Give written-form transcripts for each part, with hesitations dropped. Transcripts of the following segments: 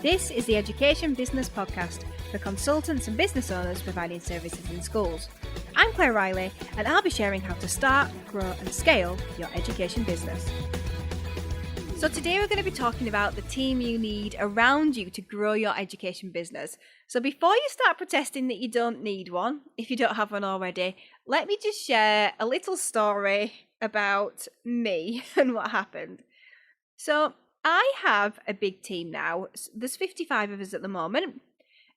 This is the Education Business Podcast for consultants and business owners providing services in schools. I'm Claire Riley, and I'll be sharing how to start, grow and scale your education business. So today we're going to be talking about the team you need around you to grow your education business. So before you start protesting that you don't need one, if you don't have one already, let me just share a little story about me and what happened. So I have a big team now. There's 55 of us at the moment.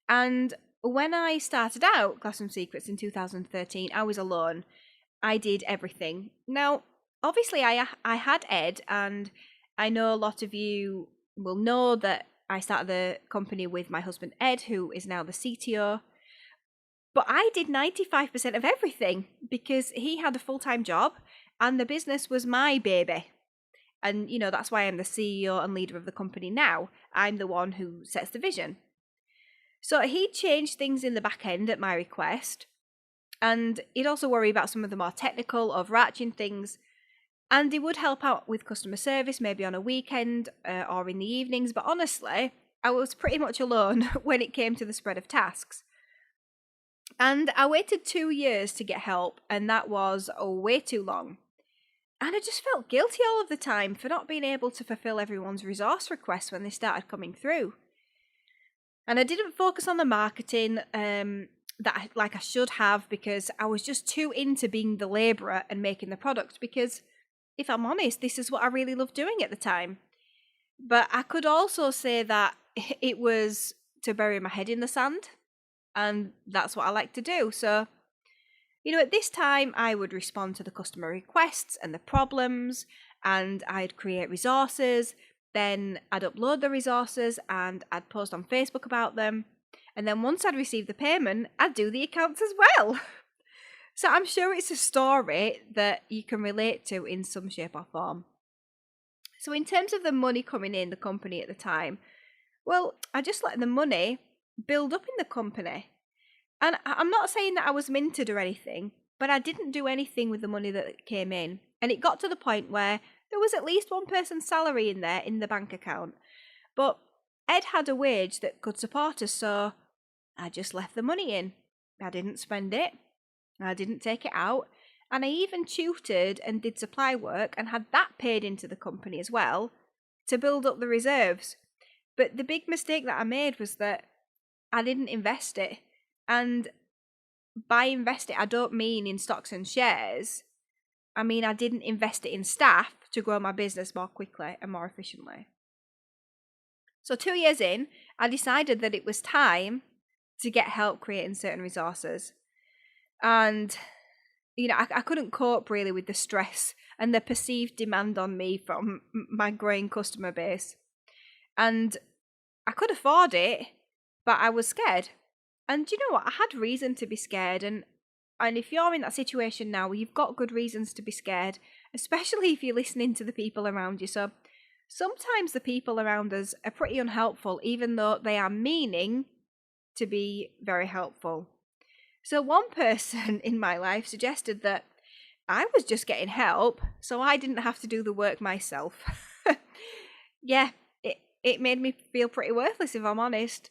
And when I started out Classroom Secrets in 2013, I was alone. I did everything. Now, obviously I had Ed, and I know a lot of you will know that I started the company with my husband Ed, who is now the CTO. But I did 95% of everything because he had a full-time job and the business was my baby. And, you know, that's why I'm the CEO and leader of the company now. I'm the one who sets the vision. So he changed things in the back end at my request. And he'd also worry about some of the more technical, overarching things. And he would help out with customer service, maybe on a weekend or in the evenings. But honestly, I was pretty much alone when it came to the spread of tasks. And I waited 2 years to get help, and that was way too long. And I just felt guilty all of the time for not being able to fulfill everyone's resource requests when they started coming through. And I didn't focus on the marketing that I should have, because I was just too into being the labourer and making the product, because if I'm honest, this is what I really loved doing at the time. But I could also say that it was to bury my head in the sand, and that's what I like to do. So, you know, at this time, I would respond to the customer requests and the problems, and I'd create resources. Then I'd upload the resources and I'd post on Facebook about them. And then once I'd received the payment, I'd do the accounts as well. So I'm sure it's a story that you can relate to in some shape or form. So in terms of the money coming in the company at the time, well, I just let the money build up in the company. And I'm not saying that I was minted or anything, but I didn't do anything with the money that came in. And it got to the point where there was at least one person's salary in there in the bank account. But Ed had a wage that could support us, so I just left the money in. I didn't spend it. I didn't take it out. And I even tutored and did supply work and had that paid into the company as well to build up the reserves. But the big mistake that I made was that I didn't invest it. And by invest it, I don't mean in stocks and shares. I mean, I didn't invest it in staff to grow my business more quickly and more efficiently. So 2 years in, I decided that it was time to get help creating certain resources. And, you know, I couldn't cope really with the stress and the perceived demand on me from my growing customer base. And I could afford it, but I was scared. And you know what? I had reason to be scared. And if you're in that situation now, you've got good reasons to be scared, especially if you're listening to the people around you. So sometimes the people around us are pretty unhelpful, even though they are meaning to be very helpful. So one person in my life suggested that I was just getting help, so I didn't have to do the work myself. Yeah, it made me feel pretty worthless, if I'm honest.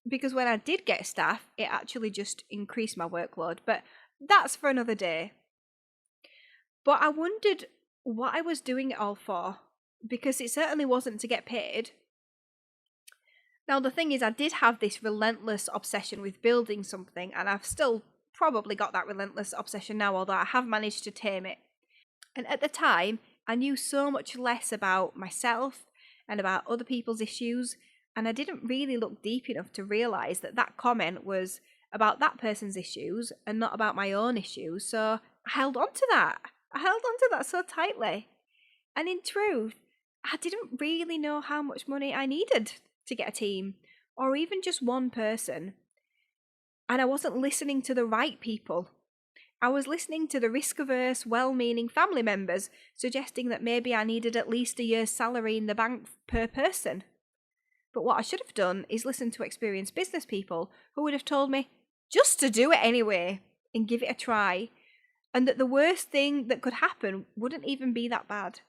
Because when I did get staff, it actually just increased my workload. But that's for another day. But I wondered what I was doing it all for, because it certainly wasn't to get paid. Now, the thing is, I did have this relentless obsession with building something, and I've still probably got that relentless obsession now, although I have managed to tame it. And at the time, I knew so much less about myself and about other people's issues, and I didn't really look deep enough to realise that that comment was about that person's issues and not about my own issues. So I held on to that. I held on to that so tightly. And in truth, I didn't really know how much money I needed to get a team, or even just one person. And I wasn't listening to the right people. I was listening to the risk-averse, well-meaning family members suggesting that maybe I needed at least a year's salary in the bank per person. But what I should have done is listen to experienced business people who would have told me just to do it anyway and give it a try, and that the worst thing that could happen wouldn't even be that bad.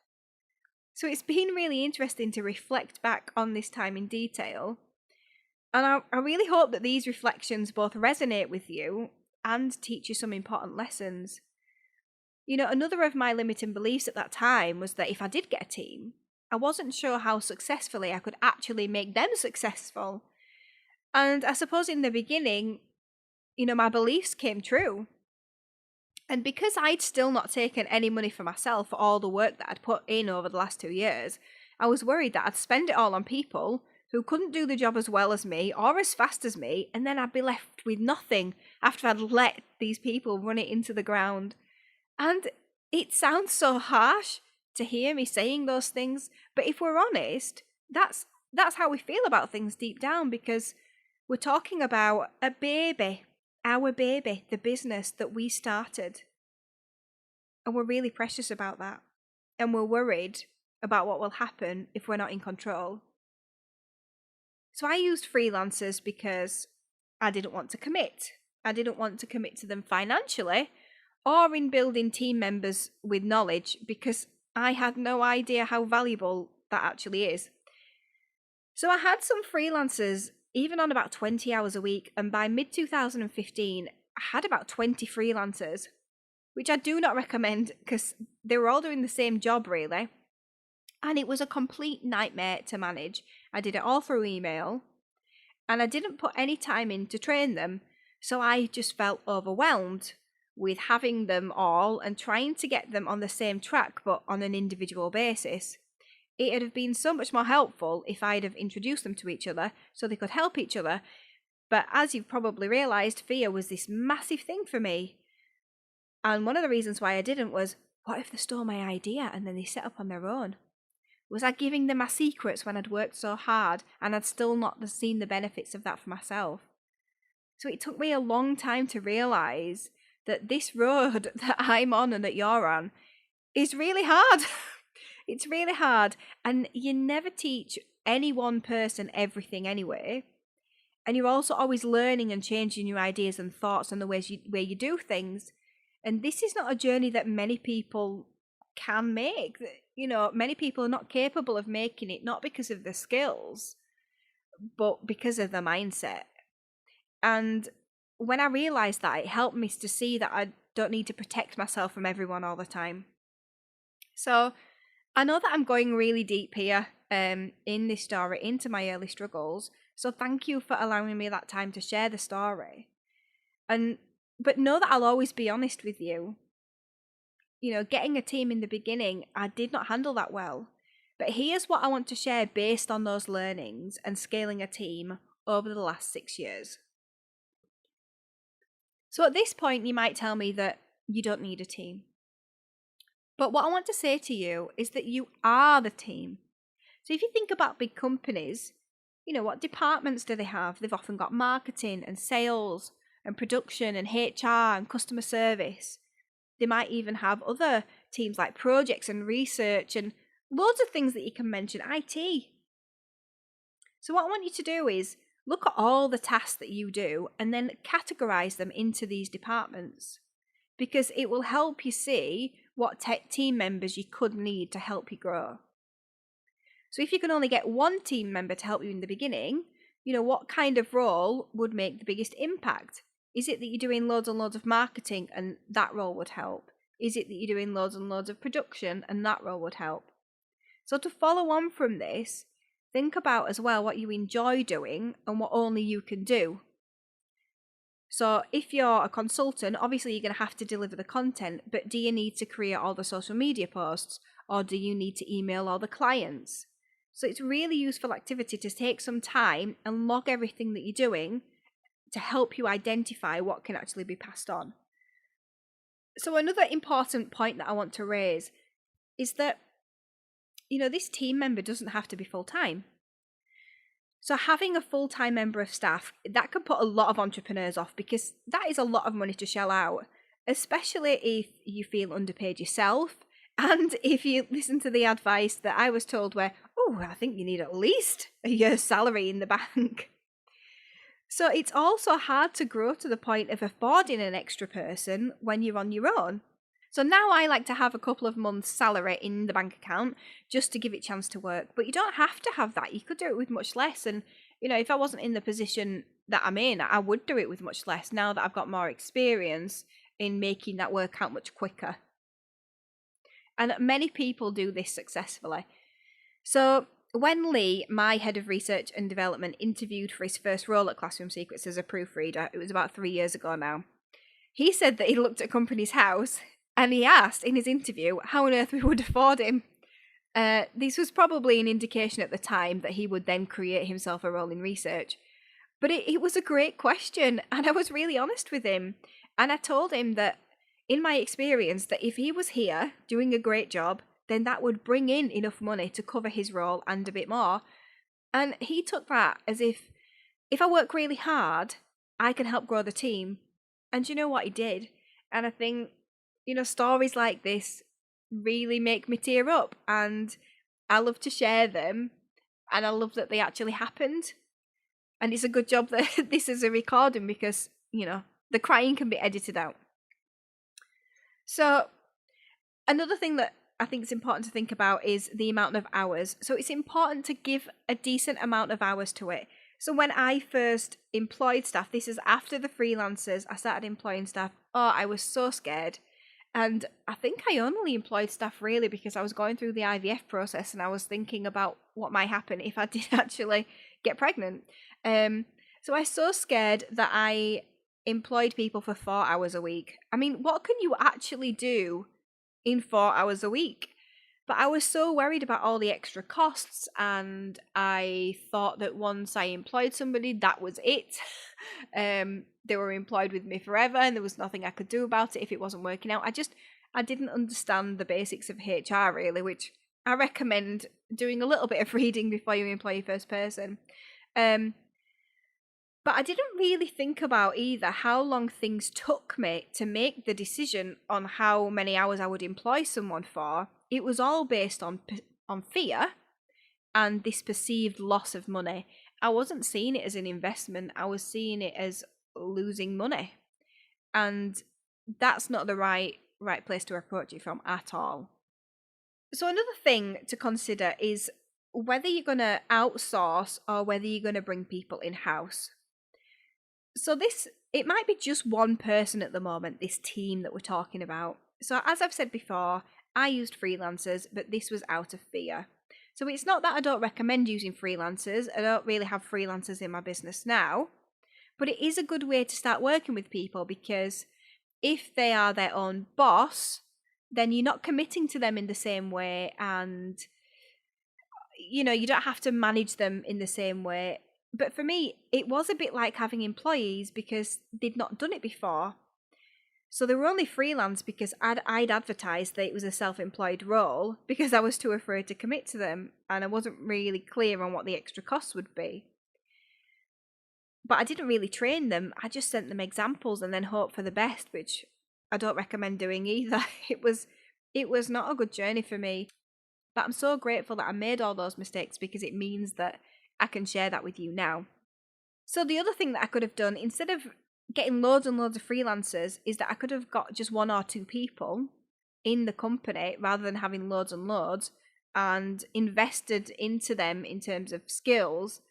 So it's been really interesting to reflect back on this time in detail. And I really hope that these reflections both resonate with you and teach you some important lessons. Another of my limiting beliefs at that time was that if I did get a team, I wasn't sure how successfully I could actually make them successful. And I suppose in the beginning, my beliefs came true. And because I'd still not taken any money for myself for all the work that I'd put in over the last 2 years, I was worried that I'd spend it all on people who couldn't do the job as well as me or as fast as me, and then I'd be left with nothing after I'd let these people run it into the ground. And it sounds so harsh to hear me saying those things, but if we're honest, that's how we feel about things deep down, because we're talking about a baby, our baby, the business that we started. And we're really precious about that. And we're worried about what will happen if we're not in control. So I used freelancers because I didn't want to commit. I didn't want to commit to them financially or in building team members with knowledge, because I had no idea how valuable that actually is. So I had some freelancers even on about 20 hours a week, and by mid-2015, I had about 20 freelancers, which I do not recommend because they were all doing the same job really, and it was a complete nightmare to manage. I did it all through email, and I didn't put any time in to train them, so I just felt overwhelmed with having them all and trying to get them on the same track but on an individual basis. It would have been so much more helpful if I'd have introduced them to each other so they could help each other. But as you've probably realised, fear was this massive thing for me. And one of the reasons why I didn't was, what if they stole my idea and then they set up on their own? Was I giving them my secrets when I'd worked so hard and I'd still not seen the benefits of that for myself? So it took me a long time to realise that this road that I'm on and that you're on is really hard. It's really hard, and you never teach any one person everything anyway. And you're also always learning and changing your ideas and thoughts and the way you do things. And this is not a journey that many people can make. Many people are not capable of making it, not because of their skills, but because of their mindset. And when I realised that, it helped me to see that I don't need to protect myself from everyone all the time. So I know that I'm going really deep here in this story into my early struggles. So thank you for allowing me that time to share the story. But know that I'll always be honest with you. Getting a team in the beginning, I did not handle that well. But here's what I want to share based on those learnings and scaling a team over the last 6 years. So at this point, you might tell me that you don't need a team. But what I want to say to you is that you are the team. So if you think about big companies, what departments do they have? They've often got marketing and sales and production and HR and customer service. They might even have other teams like projects and research and loads of things that you can mention, IT. So what I want you to do is look at all the tasks that you do and then categorize them into these departments, because it will help you see what team members you could need to help you grow. So if you can only get one team member to help you in the beginning, what kind of role would make the biggest impact? Is it that you're doing loads and loads of marketing and that role would help? Is it that you're doing loads and loads of production and that role would help? So to follow on from this, think about as well what you enjoy doing and what only you can do. So if you're a consultant, obviously you're going to have to deliver the content, but do you need to create all the social media posts, or do you need to email all the clients? So it's really useful activity to take some time and log everything that you're doing to help you identify what can actually be passed on. So another important point that I want to raise is that, this team member doesn't have to be full-time. So having a full-time member of staff, that can put a lot of entrepreneurs off, because that is a lot of money to shell out, especially if you feel underpaid yourself, and if you listen to the advice that I was told where, I think you need at least a year's salary in the bank. So it's also hard to grow to the point of affording an extra person when you're on your own. So now I like to have a couple of months' salary in the bank account just to give it a chance to work. But you don't have to have that. You could do it with much less. And, if I wasn't in the position that I'm in, I would do it with much less now that I've got more experience in making that work out much quicker. And many people do this successfully. So when Lee, my head of research and development, interviewed for his first role at Classroom Secrets as a proofreader, it was about 3 years ago now, he said that he looked at a company's house and he asked in his interview how on earth we would afford him. This was probably an indication at the time that he would then create himself a role in research. But it was a great question, and I was really honest with him. And I told him that, in my experience, that if he was here doing a great job, then that would bring in enough money to cover his role and a bit more. And he took that as if I work really hard, I can help grow the team. And you know what, he did. And I think, stories like this really make me tear up, and I love to share them, and I love that they actually happened. And it's a good job that this is a recording because, the crying can be edited out. So another thing that I think is important to think about is the amount of hours. So it's important to give a decent amount of hours to it. So when I first employed staff, this is after the freelancers, I started employing staff. Oh, I was so scared. And I think I only employed staff really because I was going through the IVF process and I was thinking about what might happen if I did actually get pregnant. So I was so scared that I employed people for 4 hours a week. I mean, what can you actually do in 4 hours a week? But I was so worried about all the extra costs, and I thought that once I employed somebody, that was it. They were employed with me forever, and there was nothing I could do about it if it wasn't working out. I didn't understand the basics of HR really, which I recommend doing a little bit of reading before you employ your first person. But I didn't really think about either how long things took me to make the decision on how many hours I would employ someone for. It was all based on fear and this perceived loss of money. I wasn't seeing it as an investment. I was seeing it as losing money. And that's not the right place to approach it from at all. So another thing to consider is whether you're going to outsource or whether you're going to bring people in-house. So it might be just one person at the moment, this team that we're talking about. So as I've said before, I used freelancers, but this was out of fear. So it's not that I don't recommend using freelancers. I don't really have freelancers in my business now, but it is a good way to start working with people because if they are their own boss, then you're not committing to them in the same way, and you don't have to manage them in the same way. But for me, it was a bit like having employees because they'd not done it before. So they were only freelance because I'd advertised that it was a self-employed role because I was too afraid to commit to them and I wasn't really clear on what the extra costs would be. But I didn't really train them. I just sent them examples and then hoped for the best, which I don't recommend doing either. It was not a good journey for me. But I'm so grateful that I made all those mistakes because it means that I can share that with you now. So the other thing that I could have done, instead of getting loads and loads of freelancers, is that I could have got just 1 or 2 people in the company rather than having loads and loads, and invested into them in terms of skills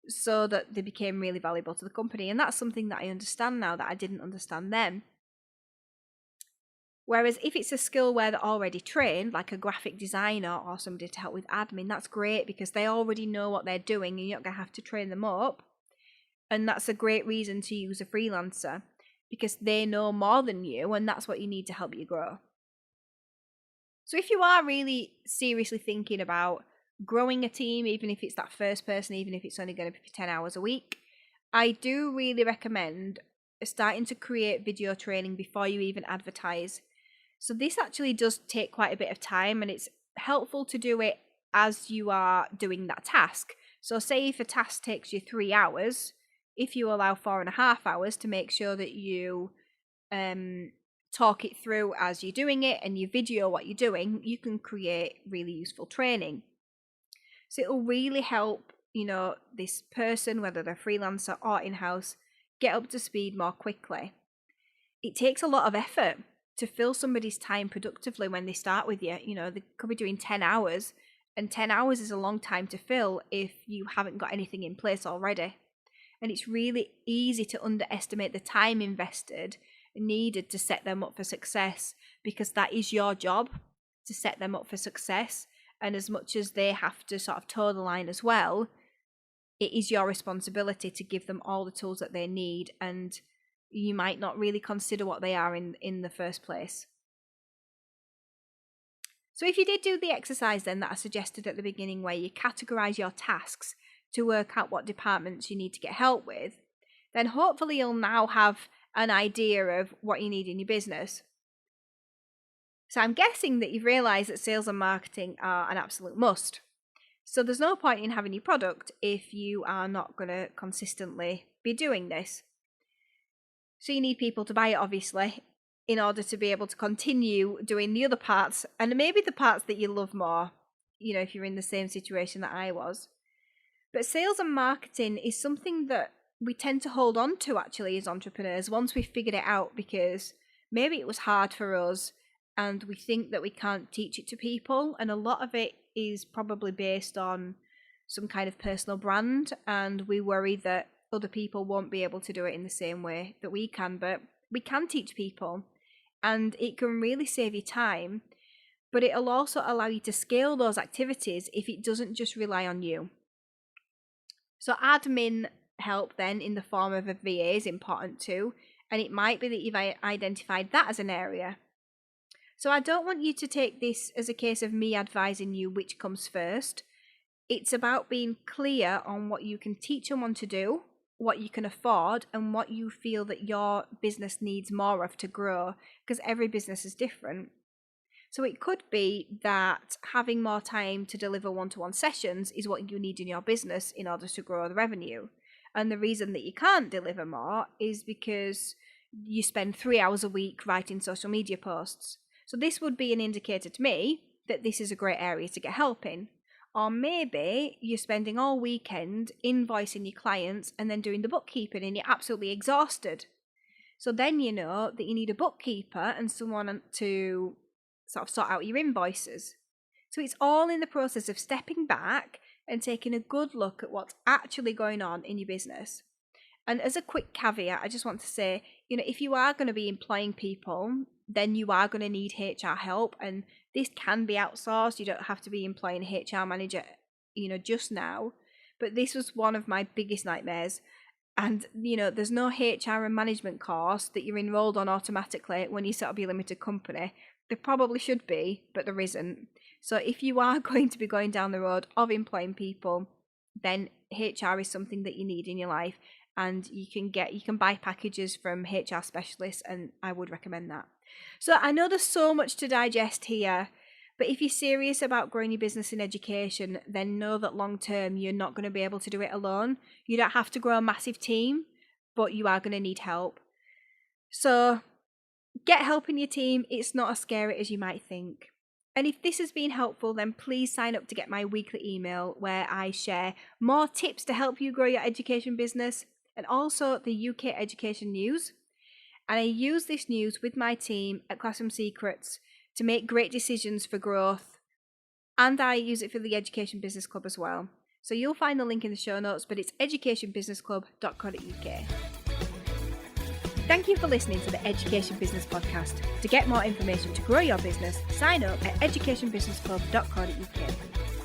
so that they became really valuable to the company. And that's something that I understand now that I didn't understand then. Whereas if it's a skill where they're already trained, like a graphic designer or somebody to help with admin, that's great because they already know what they're doing and you're not going to have to train them up. And that's a great reason to use a freelancer because they know more than you and that's what you need to help you grow. So if you are really seriously thinking about growing a team, even if it's that first person, even if it's only going to be 10 hours a week, I do really recommend starting to create video training before you even advertise. So this actually does take quite a bit of time and it's helpful to do it as you are doing that task. So say if a task takes you 3 hours, if you allow 4.5 hours to make sure that you talk it through as you're doing it and you video what you're doing, you can create really useful training. So it'll really help, this person, whether they're freelancer or in-house, get up to speed more quickly. It takes a lot of effort. to fill somebody's time productively when they start with you. You know, they could be doing 10 hours, and 10 hours is a long time to fill if you haven't got anything in place already. And it's really easy to underestimate the time invested needed to set them up for success, because that is your job, to set them up for success. And as much as they have to sort of toe the line as well, it is your responsibility to give them all the tools that they need, and you might not really consider what they are in the first place. So if you did do the exercise then that I suggested at the beginning, where you categorize your tasks to work out what departments you need to get help with, then hopefully you'll now have an idea of what you need in your business. So I'm guessing that you've realized that sales and marketing are an absolute must. So there's no point in having your product if you are not going to consistently be doing this. So you need people to buy it, obviously, in order to be able to continue doing the other parts, and maybe the parts that you love more, you know, if you're in the same situation that I was. But sales and marketing is something that we tend to hold on to, actually, as entrepreneurs once we've figured it out, because maybe it was hard for us and we think that we can't teach it to people. And a lot of it is probably based on some kind of personal brand, and we worry that other people won't be able to do it in the same way that we can. But we can teach people, and it can really save you time, but it'll also allow you to scale those activities if it doesn't just rely on you. So admin help then in the form of a VA is important too, and it might be that you've identified that as an area. So I don't want you to take this as a case of me advising you which comes first. It's about being clear on what you can teach someone to do, what you can afford, and what you feel that your business needs more of to grow, because every business is different. So it could be that having more time to deliver one-to-one sessions is what you need in your business in order to grow the revenue. And the reason that you can't deliver more is because you spend 3 hours a week writing social media posts. So this would be an indicator to me that this is a great area to get help in. Or maybe you're spending all weekend invoicing your clients and then doing the bookkeeping, and you're absolutely exhausted. So then you know that you need a bookkeeper and someone to sort of sort out your invoices. So it's all in the process of stepping back and taking a good look at what's actually going on in your business. And as a quick caveat, I just want to say, you know, if you are going to be employing people, then you are going to need HR help, and this can be outsourced. You don't have to be employing a HR manager, you know, just now. But this was one of my biggest nightmares. And, you know, there's no HR and management course that you're enrolled on automatically when you set up your limited company. There probably should be, but there isn't. So if you are going to be going down the road of employing people, then HR is something that you need in your life. And you can buy packages from HR specialists, and I would recommend that. So I know there's so much to digest here, but if you're serious about growing your business in education, then know that long term you're not going to be able to do it alone. You don't have to grow a massive team, but you are going to need help. So get help in your team. It's not as scary as you might think. And if this has been helpful, then please sign up to get my weekly email where I share more tips to help you grow your education business, and also the UK education news. And I use this news with my team at Classroom Secrets to make great decisions for growth. And I use it for the Education Business Club as well. So you'll find the link in the show notes, but it's educationbusinessclub.co.uk. Thank you for listening to the Education Business Podcast. To get more information to grow your business, sign up at educationbusinessclub.co.uk.